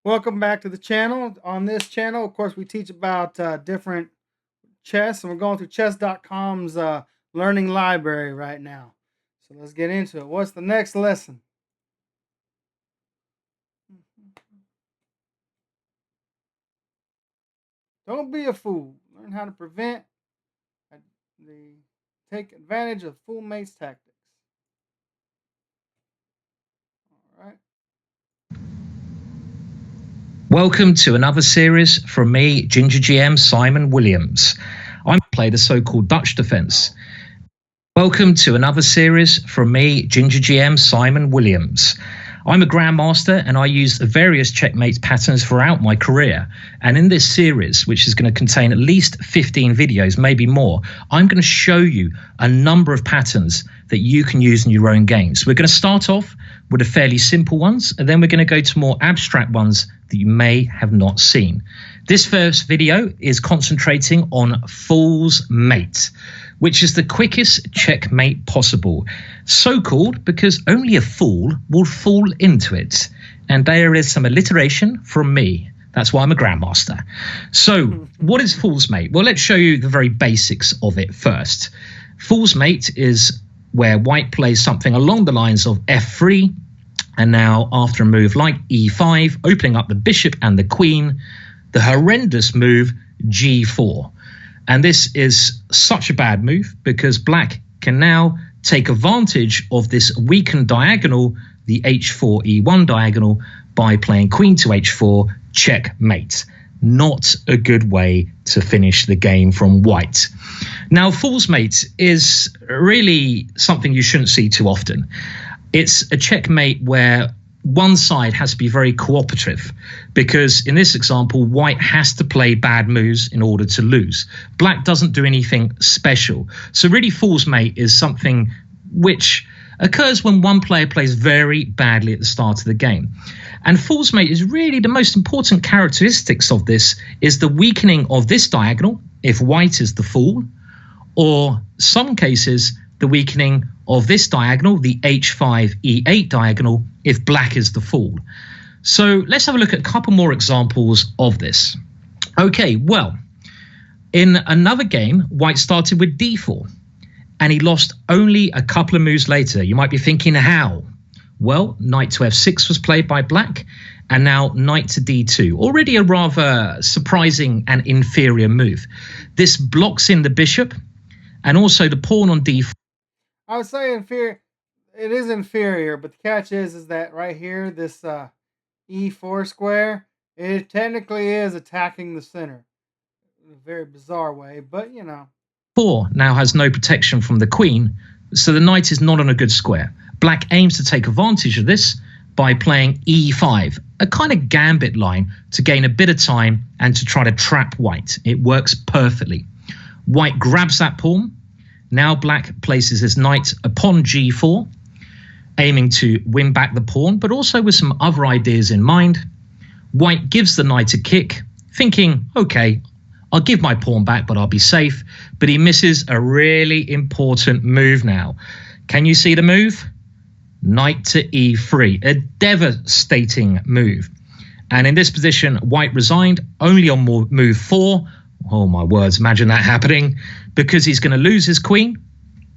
Welcome back to the channel. On this channel, of course, we teach about different chess, and we're going through chess.com's learning library right now. So let's get into it. What's the next lesson? Don't be a fool. Learn how to take advantage of fool mate's tactics. All right. Welcome to another series from me, Ginger GM Simon Williams. I'm playing the so-called Dutch defense. Welcome to another series from me, Ginger GM Simon Williams. I'm a grandmaster and I use various checkmate patterns throughout my career. And in this series, which is going to contain at least 15 videos, maybe more, I'm going to show you a number of patterns that you can use in your own games. We're going to start off with the fairly simple ones, and then we're going to go to more abstract ones that you may have not seen. This first video is concentrating on Fool's Mate, which is the quickest checkmate possible. So called because only a fool will fall into it. And there is some alliteration from me. That's why I'm a grandmaster. So what is Fool's Mate? Well, let's show you the very basics of it first. Fool's Mate is where white plays something along the lines of f3, and now after a move like e5, opening up the bishop and the queen, the horrendous move g4. And this is such a bad move because black can now take advantage of this weakened diagonal, the h4 e1 diagonal, by playing queen to h4, checkmate. Not a good way to finish the game from white. Now, Fool's Mate is really something you shouldn't see too often. It's a checkmate where one side has to be very cooperative, because in this example, white has to play bad moves in order to lose. Black doesn't do anything special. So really, Fool's Mate is something which occurs when one player plays very badly at the start of the game. And Fool's Mate is really the most important characteristics of this is the weakening of this diagonal if white is the fool, or some cases the weakening of this diagonal, the h5 e8 diagonal, if black is the fool. So let's have a look at a couple more examples of this. Okay, well, in another game, white started with d4 and he lost only a couple of moves later. You might be thinking, how? Well, knight to f6 was played by black, and now knight to d2. Already a rather surprising and inferior move. This blocks in the bishop and also the pawn on d4. I would say inferior. It is inferior, but the catch is that right here, this e4 square, it technically is attacking the center in a very bizarre way, but you know. 4 now has no protection from the queen, so the knight is not on a good square. Black aims to take advantage of this by playing e5, a kind of gambit line to gain a bit of time and to try to trap white. It works perfectly. White grabs that pawn. Now black places his knight upon g4, aiming to win back the pawn, but also with some other ideas in mind. White gives the knight a kick, thinking, okay, I'll give my pawn back, but I'll be safe. But he misses a really important move now. Can you see the move? Knight to e3, a devastating move. And in this position, white resigned only on move 4. Oh my words, imagine that happening, because he's going to lose his queen,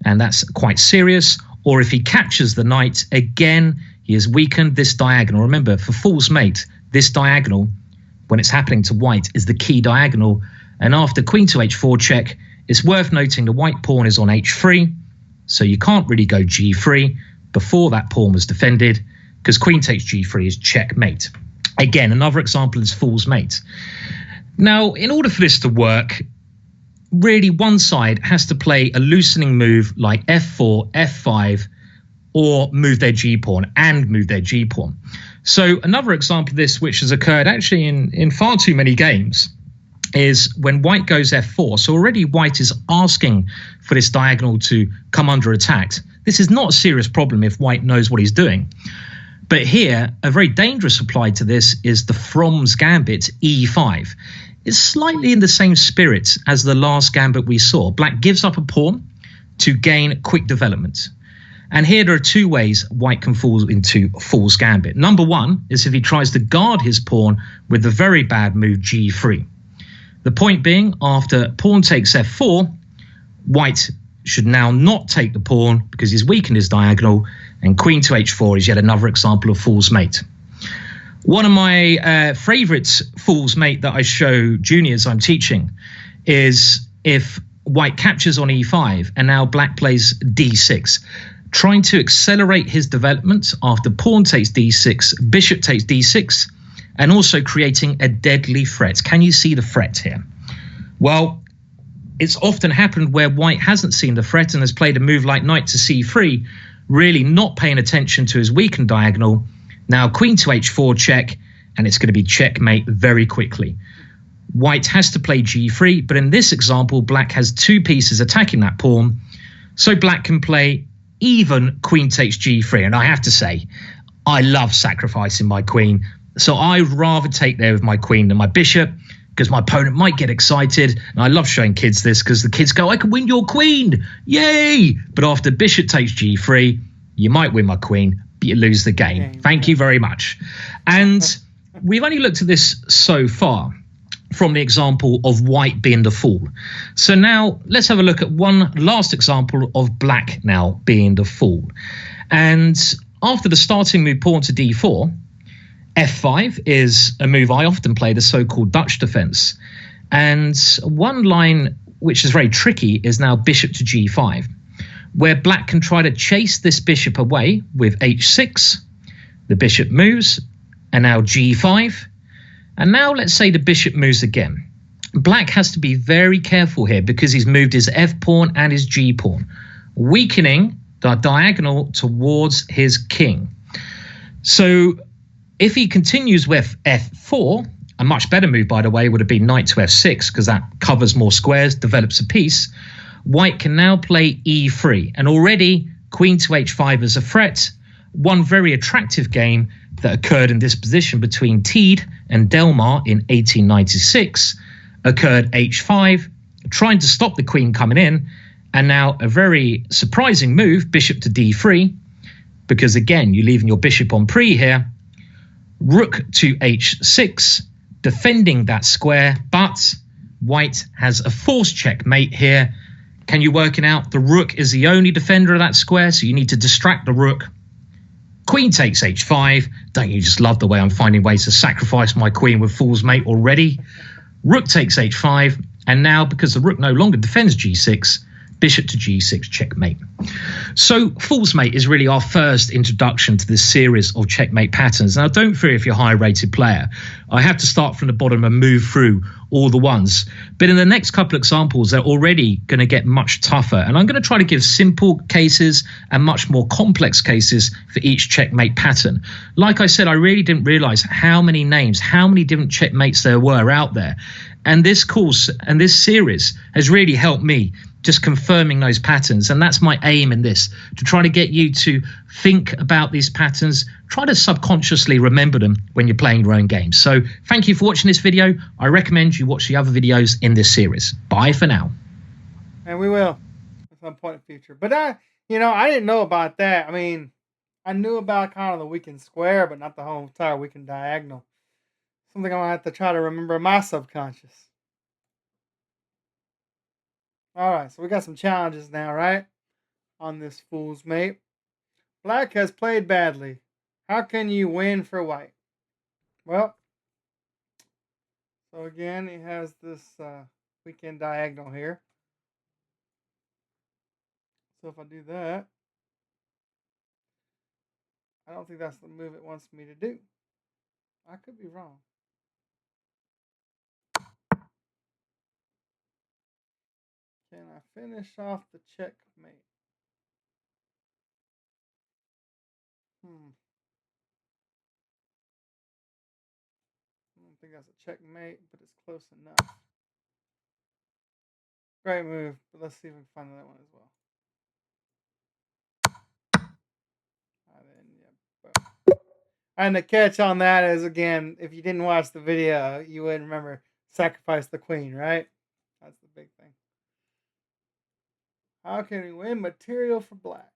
and that's quite serious. Or if he captures the knight, again, he has weakened this diagonal. Remember, for Fool's Mate, this diagonal, when it's happening to white, is the key diagonal. And after queen to h4 check, it's worth noting the white pawn is on h3, so you can't really go g3 before that pawn was defended, because queen takes g3 is checkmate. Again, another example is Fool's Mate. Now, in order for this to work, really one side has to play a loosening move like f4, f5, or move their g-pawn and move their g-pawn. So another example of this, which has occurred actually in far too many games, is when white goes f4. So already white is asking for this diagonal to come under attack. This is not a serious problem if white knows what he's doing. But here, a very dangerous reply to this is the From's Gambit, e5. It's slightly in the same spirit as the last gambit we saw. Black gives up a pawn to gain quick development. And here there are two ways white can fall into fool's gambit. Number one is if he tries to guard his pawn with the very bad move g3. The point being, after pawn takes f4, white should now not take the pawn because he's weakened his diagonal, and queen to h4 is yet another example of fool's mate. One of my favourite fool's mate that I show juniors I'm teaching is if white captures on e5 and now black plays d6, trying to accelerate his development after pawn takes d6, bishop takes d6, and also creating a deadly threat. Can you see the threat here? Well, it's often happened where white hasn't seen the threat and has played a move like knight to c3, really not paying attention to his weakened diagonal. Now queen to h4 check, and it's going to be checkmate very quickly. White has to play g3, but in this example, black has two pieces attacking that pawn. So black can play even queen takes g3. And I have to say, I love sacrificing my queen. So I'd rather take there with my queen than my bishop, because my opponent might get excited. And I love showing kids this because the kids go, I can win your queen. Yay. But after bishop takes g3, you might win my queen, but you lose the game. Thank you very much. And we've only looked at this so far from the example of white being the fool. So now let's have a look at one last example of black now being the fool. And after the starting move pawn to d4, f5 is a move I often play, the so-called Dutch defense. And one line which is very tricky is now bishop to g5, where black can try to chase this bishop away with h6. The bishop moves, and now g5. And now let's say the bishop moves again. Black has to be very careful here because he's moved his f-pawn and his g-pawn, weakening the diagonal towards his king. So if he continues with f4, a much better move, by the way, would have been knight to f6 because that covers more squares, develops a piece. White can now play e3, and already queen to h5 is a threat. One very attractive game that occurred in this position between Teed and Delmar in 1896 occurred h5, trying to stop the queen coming in, and now a very surprising move, bishop to d3, because again, you're leaving your bishop on pre here. Rook to h6, defending that square, but white has a forced checkmate here. Can you work it out? The rook is the only defender of that square, so you need to distract the rook. Queen takes h5. Don't you just love the way I'm finding ways to sacrifice my queen with fool's mate already? Rook takes h5, and now because the rook no longer defends g6, bishop to g6 checkmate. So fool's mate is really our first introduction to this series of checkmate patterns. Now don't fear if you're a high rated player. I have to start from the bottom and move through all the ones. But in the next couple of examples, they're already going to get much tougher. And I'm going to try to give simple cases and much more complex cases for each checkmate pattern. Like I said, I really didn't realize how many names, how many different checkmates there were out there. And this course and this series has really helped me just confirming those patterns. And that's my aim in this, to try to get you to think about these patterns, try to subconsciously remember them when you're playing your own games. So thank you for watching this video. I recommend you watch the other videos in this series. Bye for now. And we will at some point in the future. But I didn't know about that. I mean, I knew about kind of the weakened square, but not the whole entire weakened diagonal. Something I'm going to have to try to remember in my subconscious. All right, so we got some challenges now, right? On this fool's mate. Black has played badly. How can you win for white? Well, so again, he has this weakened diagonal here. So if I do that, I don't think that's the move it wants me to do. I could be wrong. Can I finish off the checkmate? I don't think that's a checkmate, but it's close enough. Great move, but let's see if we can find that one as well. And the catch on that is, again, if you didn't watch the video, you wouldn't remember sacrifice the queen, right? That's the big thing. How can we win material for black?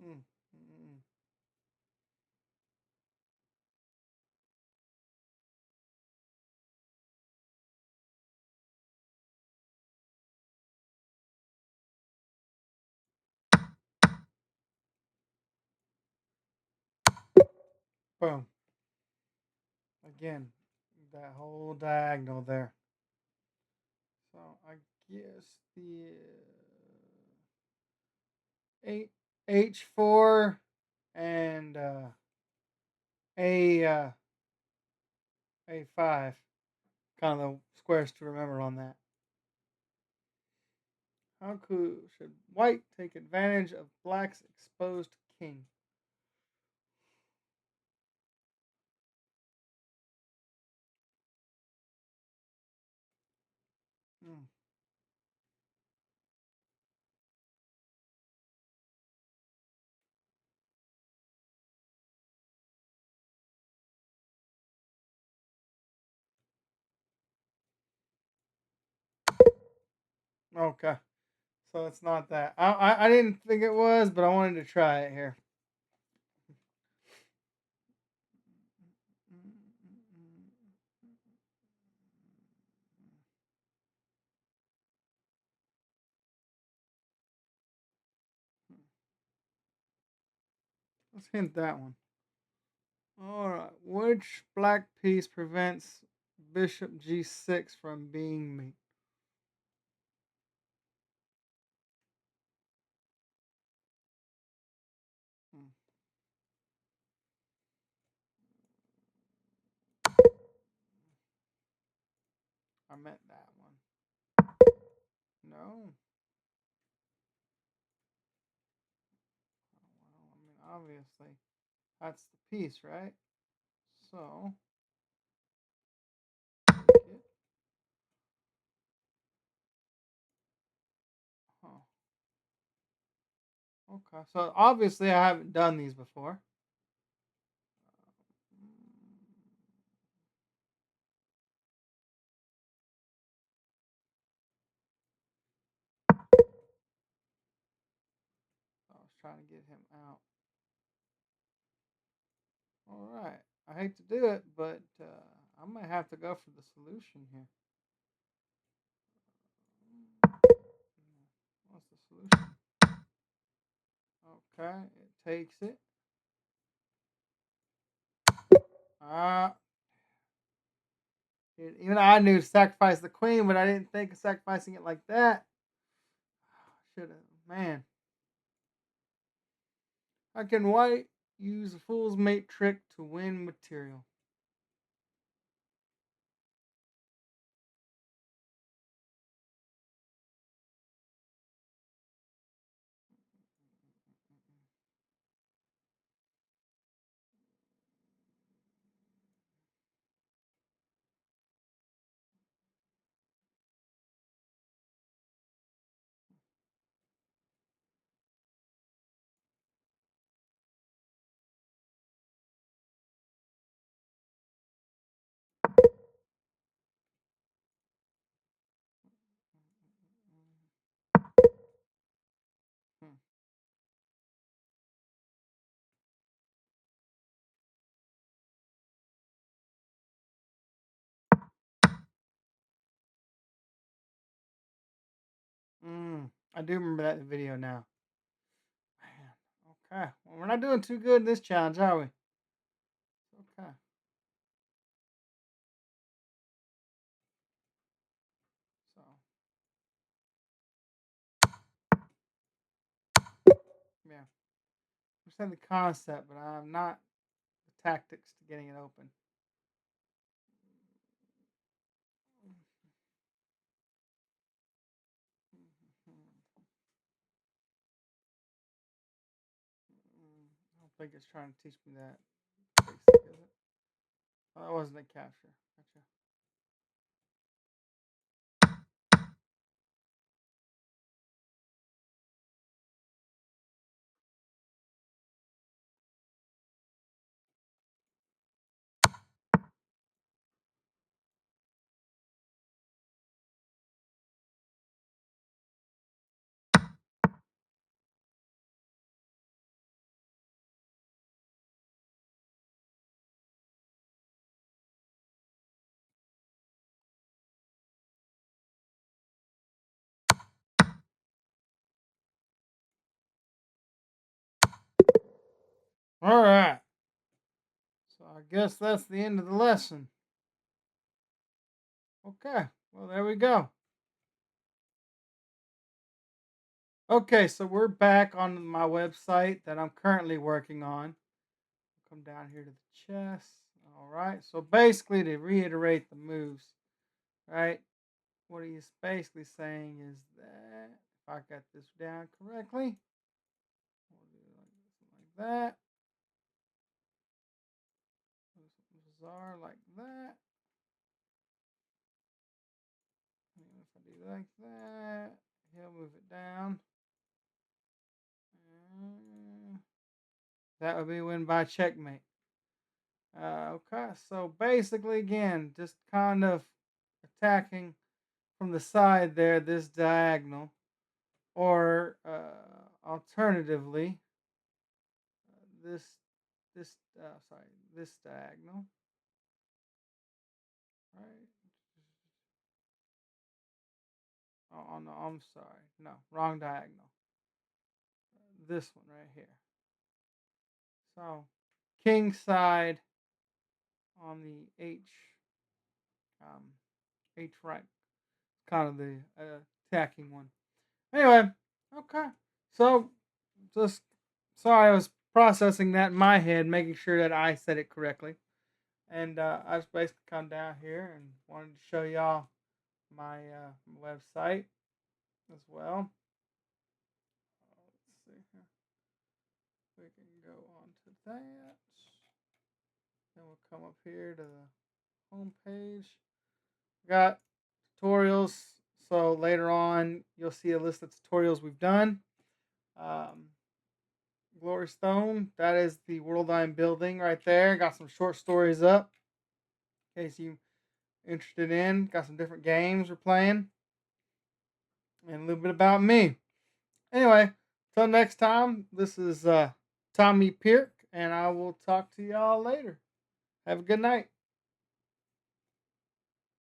Mm, mm, boom. Again, that whole diagonal there. So I guess the H4 and A A5. Kind of the squares to remember on that. How should white take advantage of black's exposed king? Hmm. Okay, so it's not that. I didn't think it was, but I wanted to try it here. Let's hint that one. All right. Which black piece prevents bishop g6 from being mate? Hmm, I meant that one. No. Well, I mean, obviously, that's the piece, right? So, take it. Huh. Okay. So, obviously, I haven't done these before. I was trying to get him out. All right. I hate to do it, but I might have to go for the solution here. What's the solution? Okay, it takes it. Ah, even I knew to sacrifice the queen, but I didn't think of sacrificing it like that. Should have, man. How can white use a fool's mate trick to win material? Hmm. I do remember that video now. Man, okay. Well, we're not doing too good in this challenge, are we? Okay. So, yeah. I understand the concept, but I'm not the tactics to getting it open. I don't think it's trying to teach me that basic, is it? Oh, that wasn't a capture. Gotcha. All right. So I guess that's the end of the lesson. Okay. Well, there we go. Okay, so we're back on my website that I'm currently working on. Come down here to the chest. All right. So basically, to reiterate the moves, right? What he's basically saying is that if I got this down correctly, we'll do like that. Bizarre like that. And if I do like that, he'll move it down. That would be a win by checkmate. Okay, so basically, again, just kind of attacking from the side there, this diagonal, or alternatively, this this diagonal, right? Oh no, I'm sorry, no, wrong diagonal. This one right here. So, king side on the um, H right, kind of the attacking one. Anyway, okay. So, just sorry, I was processing that in my head, making sure that I said it correctly. And I just basically come down here and wanted to show y'all my website as well. Let's see here. We can go on to that. Then we'll come up here to the home page. Got tutorials. So later on, you'll see a list of tutorials we've done. Glory Stone, that is the world I'm building right there. Got some short stories up in case you interested in. Got some different games we're playing. And a little bit about me. Anyway, till next time, this is Tommy Pierk, and I will talk to y'all later. Have a good night.